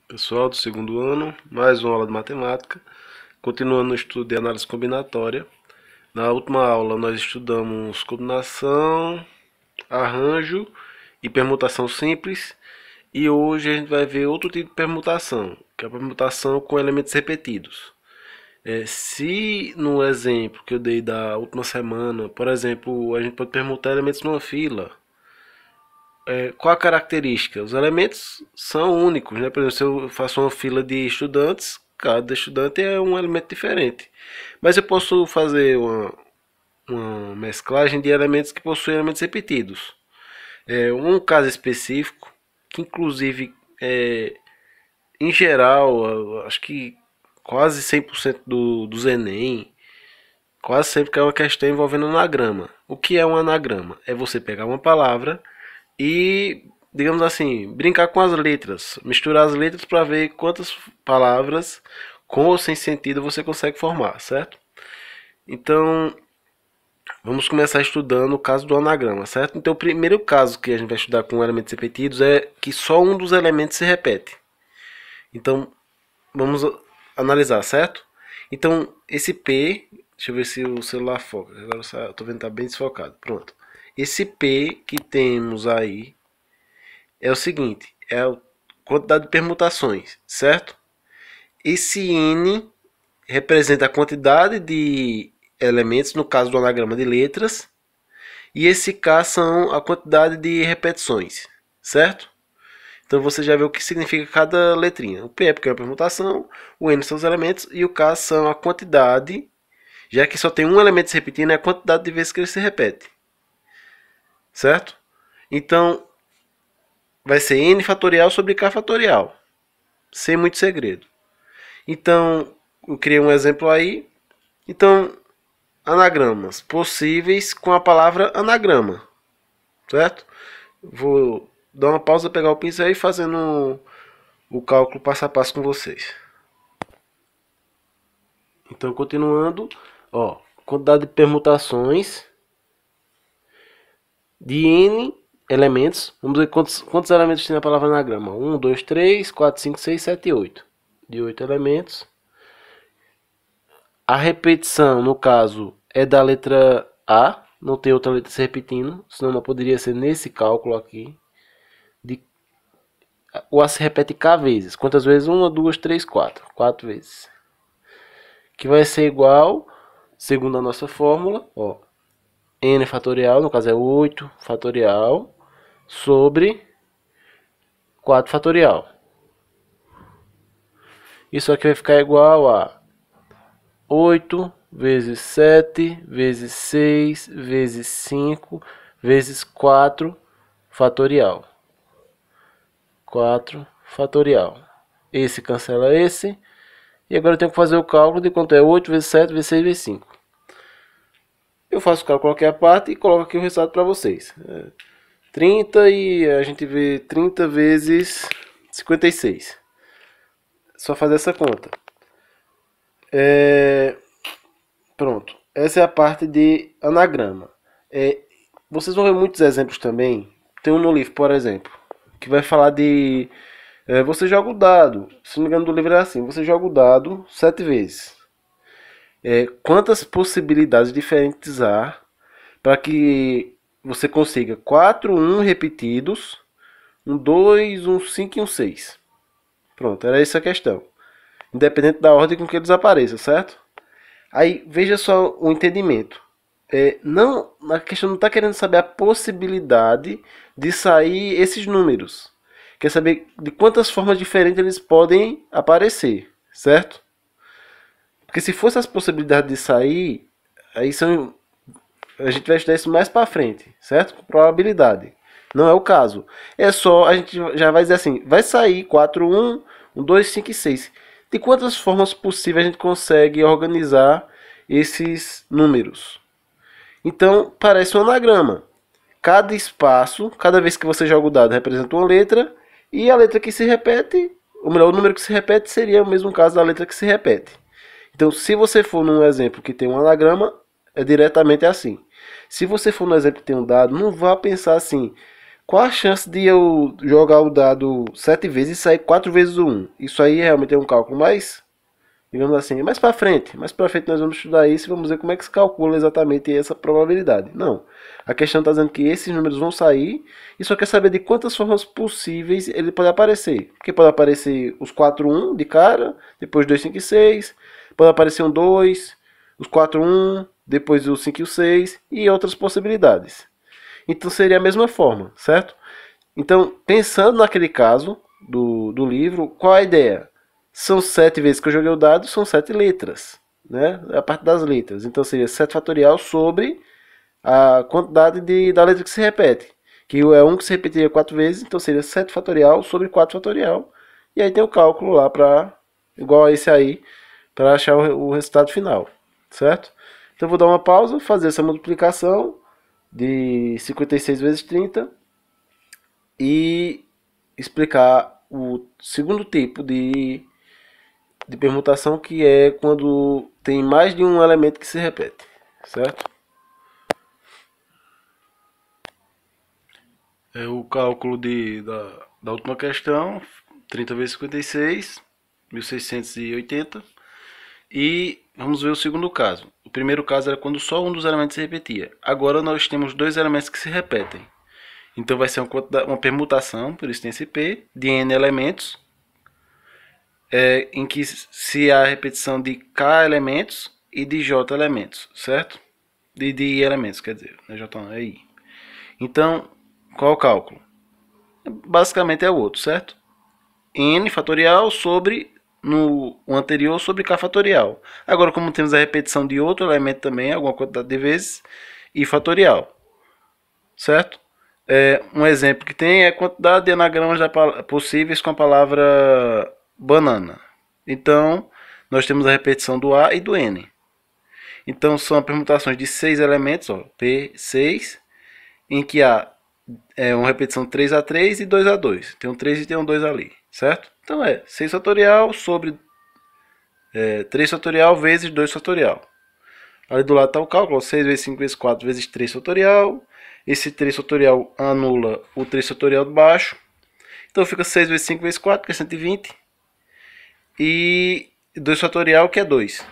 Pessoal do segundo ano, mais uma aula de matemática, continuando o estudo de análise combinatória. Na última aula nós estudamos combinação, arranjo e permutação simples, e hoje a gente vai ver outro tipo de permutação, que é a permutação com elementos repetidos. Se no exemplo que eu dei da última semana, por exemplo, a gente pode permutar elementos numa fila, qual a característica? Os elementos são únicos, né? Por exemplo, se eu faço uma fila de estudantes, cada estudante é um elemento diferente. Mas eu posso fazer uma mesclagem de elementos que possuem elementos repetidos. Um caso específico, que inclusive, em geral, eu acho que quase 100% dos Enem, quase sempre que é uma questão envolvendo anagrama. O que é um anagrama? É você pegar uma palavra e, digamos assim, brincar com as letras, misturar as letras para ver quantas palavras com ou sem sentido você consegue formar, certo? Então, vamos começar estudando o caso do anagrama, certo? Então, o primeiro caso que a gente vai estudar com elementos repetidos é que só um dos elementos se repete. Então, vamos analisar, certo? Então, esse P, deixa eu ver se o celular foca. Agora eu tô vendo que tá bem desfocado. Pronto. Esse P que temos aí é o seguinte, é a quantidade de permutações, certo? Esse N representa a quantidade de elementos, no caso do anagrama de letras, e esse K são a quantidade de repetições, certo? Então você já vê o que significa cada letrinha. O P é porque é uma permutação, o N são os elementos e o K são a quantidade, já que só tem um elemento se repetindo, é a quantidade de vezes que ele se repete, certo? Então vai ser N fatorial sobre K fatorial, sem muito segredo. Então eu criei um exemplo aí. Então, anagramas possíveis com a palavra anagrama, certo? Vou dar uma pausa, pegar o pincel e fazendo o cálculo passo a passo com vocês. Então, continuando, ó, quantidade de permutações de N elementos. Vamos ver quantos elementos tem a palavra anagrama. 1, 2, 3, 4, 5, 6, 7, 8. De 8 elementos. A repetição, no caso, é da letra A. Não tem outra letra se repetindo. Senão não poderia ser nesse cálculo aqui. O A se repete K vezes. Quantas vezes? 1, 2, 3, 4. 4 vezes. Que vai ser igual, segundo a nossa fórmula, ó, N fatorial, no caso é 8 fatorial, sobre 4 fatorial. Isso aqui vai ficar igual a 8 vezes 7 vezes 6 vezes 5 vezes 4 fatorial. 4 fatorial. Esse cancela esse. E agora eu tenho que fazer o cálculo de quanto é 8 vezes 7 vezes 6 vezes 5. Eu faço o cálculo aqui a parte e coloco aqui o resultado para vocês. 30 e a gente vê 30 vezes 56. Só fazer essa conta. Pronto. Essa é a parte de anagrama. Vocês vão ver muitos exemplos também. Tem um no livro, por exemplo, que vai falar de... você joga o dado. Se não me engano, do livro é assim. Você joga o dado 7 vezes. Quantas possibilidades diferentes há para que você consiga 4 1 repetidos, um 2 um 5 e um 6. Pronto, era essa a questão. Independente da ordem com que eles apareçam, certo? Aí, veja só o entendimento. Não, a questão não está querendo saber a possibilidade de sair esses números. Quer saber de quantas formas diferentes eles podem aparecer, certo? Porque se fosse as possibilidades de sair, aí são... a gente vai estudar isso mais para frente, certo? Probabilidade. Não é o caso. É só, a gente já vai dizer assim, vai sair 4, 1, 1, 2, 5 e 6. De quantas formas possíveis a gente consegue organizar esses números? Então, parece um anagrama. Cada espaço, cada vez que você joga o dado, representa uma letra, e a letra que se repete, ou melhor, o número que se repete seria o mesmo caso da letra que se repete. Então, se você for num exemplo que tem um anagrama, é diretamente assim. Se você for no exemplo que tem um dado, não vá pensar assim, qual a chance de eu jogar o dado 7 vezes e sair 4 vezes o 1? Isso aí realmente é um cálculo mais, digamos assim, mais para frente. Mais para frente nós vamos estudar isso e vamos ver como é que se calcula exatamente essa probabilidade. Não. A questão está dizendo que esses números vão sair e só quer saber de quantas formas possíveis ele pode aparecer. Porque pode aparecer os 4 1 de cara, depois 2 5 e 6, pode aparecer um 2, os 4 1, depois o 5 e o 6 e outras possibilidades. Então seria a mesma forma, certo? Então, pensando naquele caso do livro, qual a ideia? São 7 vezes que eu joguei o dado, são 7 letras, né? A parte das letras. Então seria 7 fatorial sobre a quantidade da letra que se repete. Que é 1 que se repetiria 4 vezes, então seria 7 fatorial sobre 4 fatorial. E aí tem o cálculo lá para igual a esse aí, para achar o resultado final, certo? Então eu vou dar uma pausa, fazer essa multiplicação de 56 vezes 30 e explicar o segundo tipo de permutação, que é quando tem mais de um elemento que se repete, certo? É o cálculo da última questão, 30 vezes 56, 1680. E vamos ver o segundo caso. O primeiro caso era quando só um dos elementos se repetia. Agora nós temos dois elementos que se repetem. Então vai ser uma permutação, por isso tem esse P, de N elementos, em que se há a repetição de K elementos e de J elementos, certo? De I elementos, quer dizer, né? J não, é I. Então, qual é o cálculo? Basicamente é o outro, certo? N fatorial sobre o anterior sobre K fatorial. Agora, como temos a repetição de outro elemento também, alguma quantidade de vezes, I fatorial, certo? Um exemplo que tem é a quantidade de anagramas possíveis com a palavra banana. Então, nós temos a repetição do A e do N. Então, são permutações de 6 elementos, ó, P6, em que há uma repetição 3A3 e 2A2. Tem um 3 e tem um 2 ali, certo? Então, 6 fatorial sobre 3 fatorial vezes 2 fatorial. Ali do lado está o cálculo, 6 vezes 5 vezes 4 vezes 3 fatorial. Esse 3 fatorial anula o 3 fatorial de baixo. Então fica 6 vezes 5 vezes 4, que é 120. E 2 fatorial, que é 2.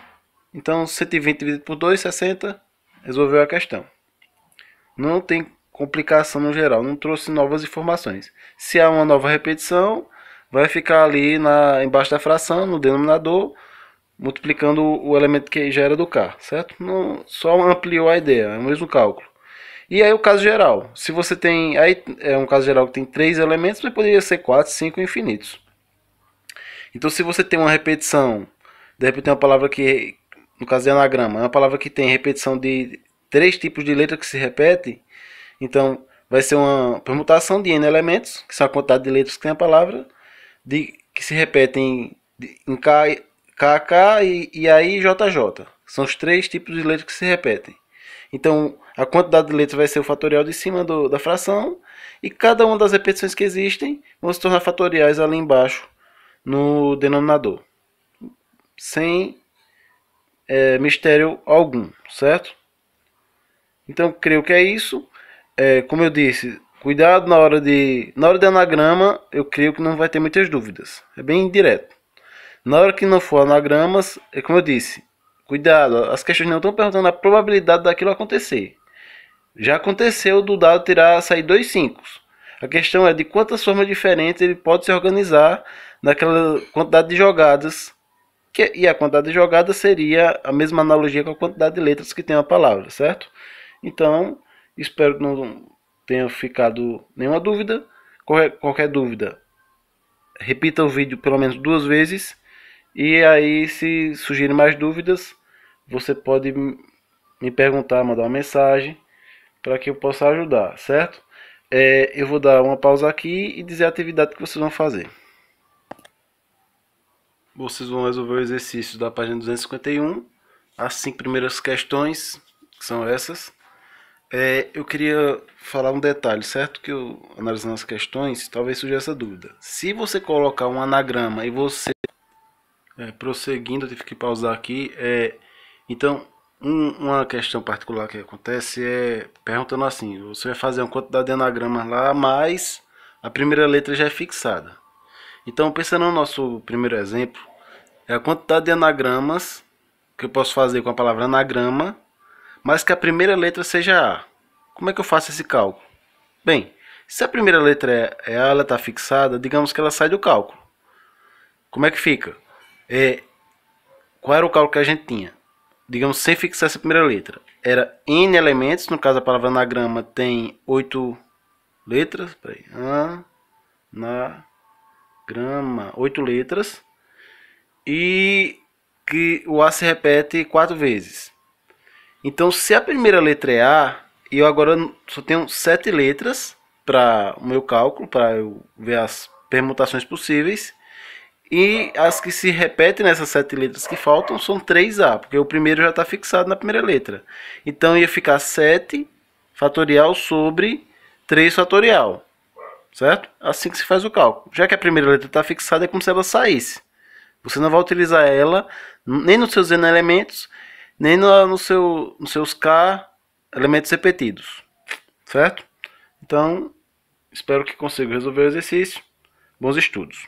Então 120 dividido por 2, 60. Resolveu a questão. Não tem complicação no geral, não trouxe novas informações. Se há uma nova repetição, vai ficar ali embaixo da fração, no denominador, multiplicando o elemento que já era do K, certo? Não, só ampliou a ideia, é o mesmo cálculo. E aí o caso geral, se você tem, aí é um caso geral que tem 3 elementos, mas poderia ser 4, 5 infinitos. Então se você tem uma repetição, de repente tem uma palavra que, no caso de anagrama, é uma palavra que tem repetição de 3 tipos de letra que se repete, então vai ser uma permutação de n elementos, que são a quantidade de letras que tem a palavra, que se repetem em K, KK e aí JJ. São os 3 tipos de letras que se repetem. Então, a quantidade de letras vai ser o fatorial de cima da fração. E cada uma das repetições que existem vão se tornar fatoriais ali embaixo no denominador. Sem mistério algum, certo? Então, creio que é isso. Como eu disse, cuidado na hora de anagrama, eu creio que não vai ter muitas dúvidas. É bem direto. Na hora que não for anagramas, é como eu disse, cuidado, as questões não estão perguntando a probabilidade daquilo acontecer. Já aconteceu do dado sair 2 5. A questão é de quantas formas diferentes ele pode se organizar naquela quantidade de jogadas. E a quantidade de jogadas seria a mesma analogia com a quantidade de letras que tem a palavra, certo? Então, espero que não tenha ficado nenhuma dúvida. Qualquer dúvida, repita o vídeo pelo menos 2 vezes. E aí, se surgirem mais dúvidas, você pode me perguntar, mandar uma mensagem para que eu possa ajudar, certo? Eu vou dar uma pausa aqui e dizer a atividade que vocês vão fazer. Vocês vão resolver o exercício da página 251, as 5 primeiras questões, que são essas. Eu queria falar um detalhe, certo? Que eu, analisando as questões, talvez surja essa dúvida. Se você colocar um anagrama e você... prosseguindo, eu tive que pausar aqui. Então, Uma questão particular que acontece é perguntando assim: você vai fazer uma quantidade de anagramas lá, mas a primeira letra já é fixada. Então, pensando no nosso primeiro exemplo, é a quantidade de anagramas que eu posso fazer com a palavra anagrama, mas que a primeira letra seja A. Como é que eu faço esse cálculo? Bem, se a primeira letra é A, ela está fixada, digamos que ela sai do cálculo. Como é que fica? Qual era o cálculo que a gente tinha? Digamos, sem fixar essa primeira letra. Era N elementos, no caso a palavra anagrama tem 8 letras. Peraí. Anagrama, 8 letras. E que o A se repete 4 vezes. Então, se a primeira letra é A, e eu agora só tenho 7 letras para o meu cálculo, para eu ver as permutações possíveis. E as que se repetem nessas 7 letras que faltam são 3A, porque o primeiro já está fixado na primeira letra. Então ia ficar 7 fatorial sobre 3 fatorial. Certo? Assim que se faz o cálculo. Já que a primeira letra está fixada, é como se ela saísse. Você não vai utilizar ela nem nos seus N elementos, nem nos seus K elementos repetidos. Certo? Então, espero que consiga resolver o exercício. Bons estudos.